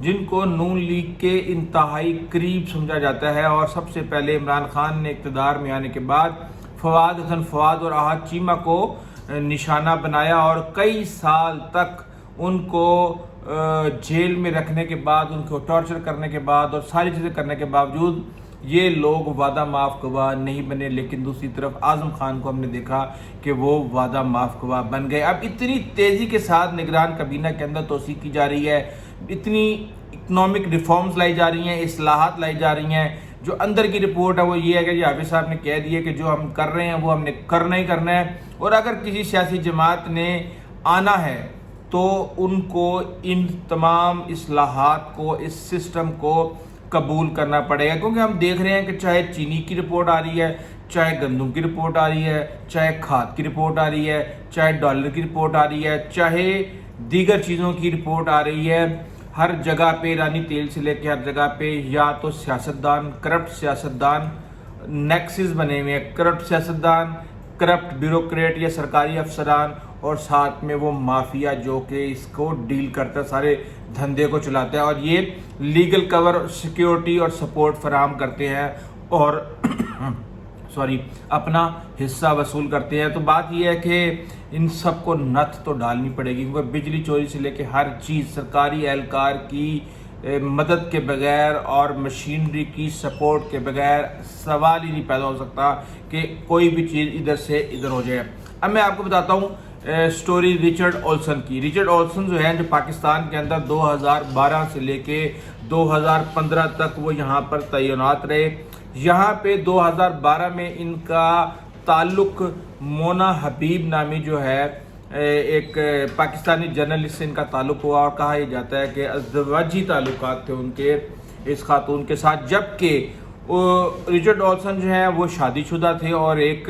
جن کو نون لیگ کے انتہائی قریب سمجھا جاتا ہے، اور سب سے پہلے عمران خان نے اقتدار میں آنے کے بعد فواد حسن فواد اور احد چیمہ کو نشانہ بنایا، اور کئی سال تک ان کو جیل میں رکھنے کے بعد، ان کو ٹارچر کرنے کے بعد اور ساری چیزیں کرنے کے باوجود یہ لوگ وعدہ معاف گواہ نہیں بنے۔ لیکن دوسری طرف اعظم خان کو ہم نے دیکھا کہ وہ وعدہ معاف گواہ بن گئے۔ اب اتنی تیزی کے ساتھ نگران کابینہ کے اندر توسیع کی جا رہی ہے، اتنی اکنامک ریفارمز لائی جا رہی ہیں، اصلاحات لائی جا رہی ہیں۔ جو اندر کی رپورٹ ہے وہ یہ ہے کہ حافظ صاحب نے کہہ دیا کہ جو ہم کر رہے ہیں وہ ہم نے کرنا ہی کرنا ہے، اور اگر کسی سیاسی جماعت نے آنا ہے تو ان کو ان تمام اصلاحات کو، اس سسٹم کو قبول کرنا پڑے گا، کیونکہ ہم دیکھ رہے ہیں کہ چاہے چینی کی رپورٹ آ رہی ہے، چاہے گندم کی رپورٹ آ رہی ہے، چاہے کھاد کی رپورٹ آ رہی ہے، چاہے ڈالر کی رپورٹ آ رہی ہے، چاہے دیگر چیزوں کی رپورٹ آ رہی ہے، ہر جگہ پہ ایرانی تیل سے لے کے ہر جگہ پہ یا تو سیاستدان، کرپٹ سیاستدان نیکسز بنے ہوئے ہیں، کرپٹ سیاستدان، کرپٹ بیوروکریٹ یا سرکاری افسران، اور ساتھ میں وہ مافیا جو کہ اس کو ڈیل کرتا ہے، سارے دھندے کو چلاتا ہے، اور یہ لیگل کور، سیکیورٹی اور سپورٹ فراہم کرتے ہیں اور اپنا حصہ وصول کرتے ہیں۔ تو بات یہ ہے کہ ان سب کو نتھ تو ڈالنی پڑے گی، کیونکہ بجلی چوری سے لے کے ہر چیز سرکاری اہلکار کی مدد کے بغیر اور مشینری کی سپورٹ کے بغیر سوال ہی نہیں پیدا ہو سکتا کہ کوئی بھی چیز ادھر سے ادھر ہو جائے۔ اب میں آپ کو بتاتا ہوں سٹوری رچرڈ اولسن کی۔ رچرڈ اولسن جو ہے جو پاکستان کے اندر 2012 سے لے کے 2015 تک وہ یہاں پر تعینات رہے۔ یہاں پہ 2012 میں ان کا تعلق مونا حبیب نامی جو ہے ایک پاکستانی جرنلسٹ سے ان کا تعلق ہوا، اور کہا یہ جاتا ہے کہ ازدواجی تعلقات تھے ان کے اس خاتون کے ساتھ، جبکہ رچرڈ اولسن جو ہیں وہ شادی شدہ تھے اور ایک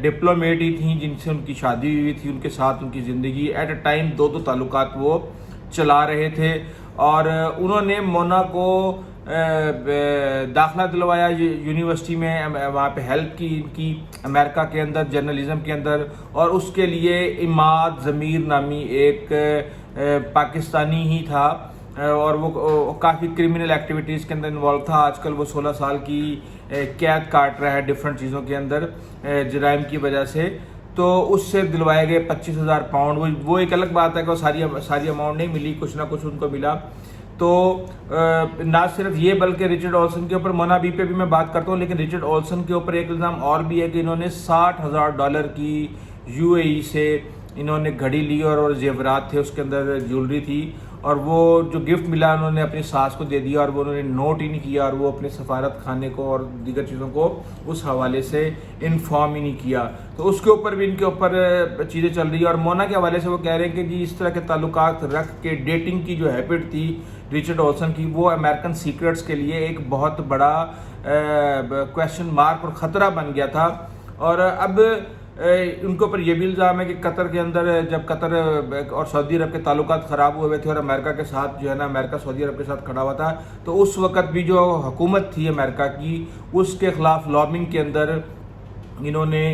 ڈپلومیٹ ہی تھیں جن سے ان کی شادی ہوئی تھی، ان کے ساتھ ان کی زندگی ایٹ اے ٹائم دو تعلقات وہ چلا رہے تھے، اور انہوں نے مونا کو داخلہ دلوایا یونیورسٹی میں، وہاں پہ ہیلپ کی ان کی امریکہ کے اندر جرنلزم کے اندر، اور اس کے لیے عماد ضمیر نامی ایک پاکستانی ہی تھا، اور وہ کافی کرمنل ایکٹیویٹیز کے اندر انوالو تھا۔ آج کل وہ 16 سال کی قید کاٹ رہا ہے ڈفرینٹ چیزوں کے اندر جرائم کی وجہ سے۔ تو اس سے دلوائے گئے 25,000 پاؤنڈ۔ وہ ایک الگ بات ہے کہ وہ ساری اماؤنٹ نہیں ملی، کچھ نہ کچھ ان کو ملا۔ تو نہ صرف یہ بلکہ رچرڈ اولسن کے اوپر، مونا حبیب پہ بھی میں بات کرتا ہوں، لیکن رچرڈ اولسن کے اوپر ایک الزام اور بھی ہے کہ انہوں نے $60,000 کی UAE سے انہوں نے گھڑی لی، اور زیورات تھے اس کے اندر، جیولری تھی، اور وہ جو گفٹ ملا انہوں نے اپنی ساس کو دے دیا، اور وہ انہوں نے نوٹ ہی نہیں کیا، اور وہ اپنے سفارت خانے کو اور دیگر چیزوں کو اس حوالے سے انفارم ہی نہیں کیا۔ تو اس کے اوپر بھی ان کے اوپر چیزیں چل رہی ہیں، اور مونا کے حوالے سے وہ کہہ رہے ہیں کہ جی اس طرح کے تعلقات رکھ کے ڈیٹنگ کی جو ہیبٹ تھی رچرڈ اولسن کی، وہ امریکن سیکرٹس کے لیے ایک بہت بڑا کویسچن مارک اور خطرہ بن گیا تھا۔ اور اب ان کے اوپر یہ بھی الزام ہے کہ قطر کے اندر، جب قطر اور سعودی عرب کے تعلقات خراب ہوئے تھے اور امریکہ کے ساتھ جو ہے نا، امریکہ سعودی عرب کے ساتھ کھڑا ہوا تھا، تو اس وقت بھی جو حکومت تھی امریکہ کی، اس کے خلاف لابنگ کے اندر انہوں نے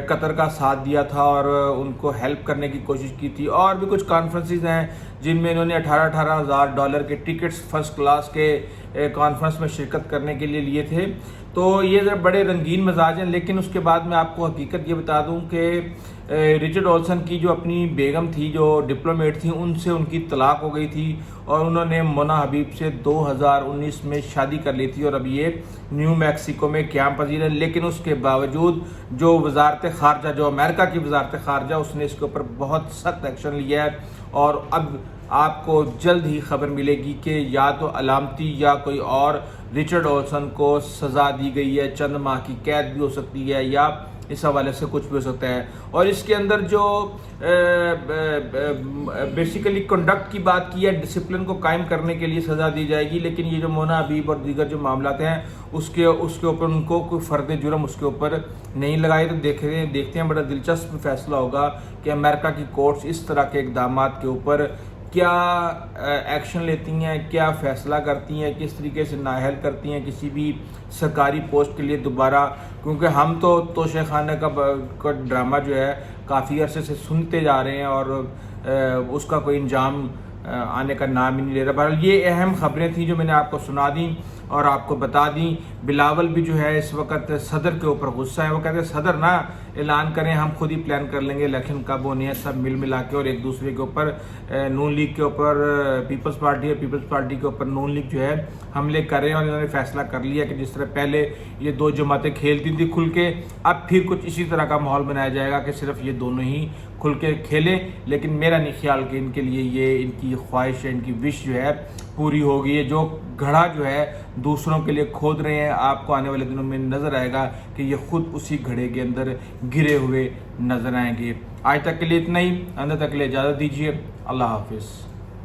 قطر کا ساتھ دیا تھا اور ان کو ہیلپ کرنے کی کوشش کی تھی۔ اور بھی کچھ کانفرنسز ہیں جن میں انہوں نے $18,000 کے ٹکٹس فرسٹ کلاس کے کانفرنس میں شرکت کرنے کے لیے تھے۔ تو یہ بڑے رنگین مزاج ہیں، لیکن اس کے بعد میں آپ کو حقیقت یہ بتا دوں کہ رچرڈ اولسن کی جو اپنی بیگم تھی جو ڈپلومیٹ تھی، ان سے ان کی طلاق ہو گئی تھی، اور انہوں نے مونا حبیب سے 2019 میں شادی کر لی تھی، اور اب یہ نیو میکسیکو میں قیام پذیر ہے۔ لیکن اس کے باوجود جو وزارت خارجہ، جو امریکہ کی وزارت خارجہ، اس نے اس کے اوپر بہت سخت ایکشن لیا ہے، اور اب آپ کو جلد ہی خبر ملے گی کہ یا تو علامتی یا کوئی اور رچرڈ اولسن کو سزا دی گئی ہے، چند ماہ کی قید بھی ہو سکتی ہے، یا اس حوالے سے کچھ بھی ہو سکتا ہے۔ اور اس کے اندر جو بیسیکلی کنڈکٹ کی بات کی ہے، ڈسپلن کو قائم کرنے کے لیے سزا دی جائے گی، لیکن یہ جو مونا حبیب اور دیگر جو معاملات ہیں اس کے اوپر ان کو کوئی فرد جرم اس کے اوپر نہیں لگائے۔ تو دیکھتے ہیں، بڑا دلچسپ فیصلہ ہوگا کہ امریکہ کی کورٹس اس طرح کے اقدامات کے اوپر کیا ایکشن لیتی ہیں، کیا فیصلہ کرتی ہیں، کس طریقے سے نااہل کرتی ہیں کسی بھی سرکاری پوسٹ کے لیے دوبارہ، کیونکہ ہم تو توشہ خانہ کا ڈرامہ جو ہے کافی عرصے سے سنتے جا رہے ہیں، اور اس کا کوئی انجام آنے کا نام ہی نہیں لے رہا۔ بہرحال یہ اہم خبریں تھیں جو میں نے آپ کو سنا دیں اور آپ کو بتا دیں۔ بلاول بھی جو ہے اس وقت صدر کے اوپر غصہ ہے، وہ کہتے ہیں صدر نہ اعلان کریں، ہم خود ہی پلان کر لیں گے الیکشن کب ہونے ہیں، سب مل ملا کے، اور ایک دوسرے کے اوپر نون لیگ کے اوپر پیپلز پارٹی اور پیپلز پارٹی کے اوپر نون لیگ جو ہے حملے کر رہے ہیں، اور انہوں نے فیصلہ کر لیا کہ جس طرح پہلے یہ دو جماعتیں کھیلتی تھی کھل کے، اب پھر کچھ اسی طرح کا ماحول بنایا جائے گا کہ صرف یہ دونوں ہی کھل کے کھیلیں۔ لیکن میرا نہیں خیال کہ ان کے لیے یہ ان کی خواہش ہے، ان کی وش جو ہے پوری ہوگی۔ ہے جو گھڑا جو ہے دوسروں کے لیے کھود رہے ہیں، آپ کو آنے والے دنوں میں نظر آئے گا کہ یہ خود اسی گھڑے کے اندر گرے ہوئے نظر آئیں گے۔ آج تک کے لیے اتنا ہی، اندر تک کے لیے اجازت دیجیے، اللہ حافظ۔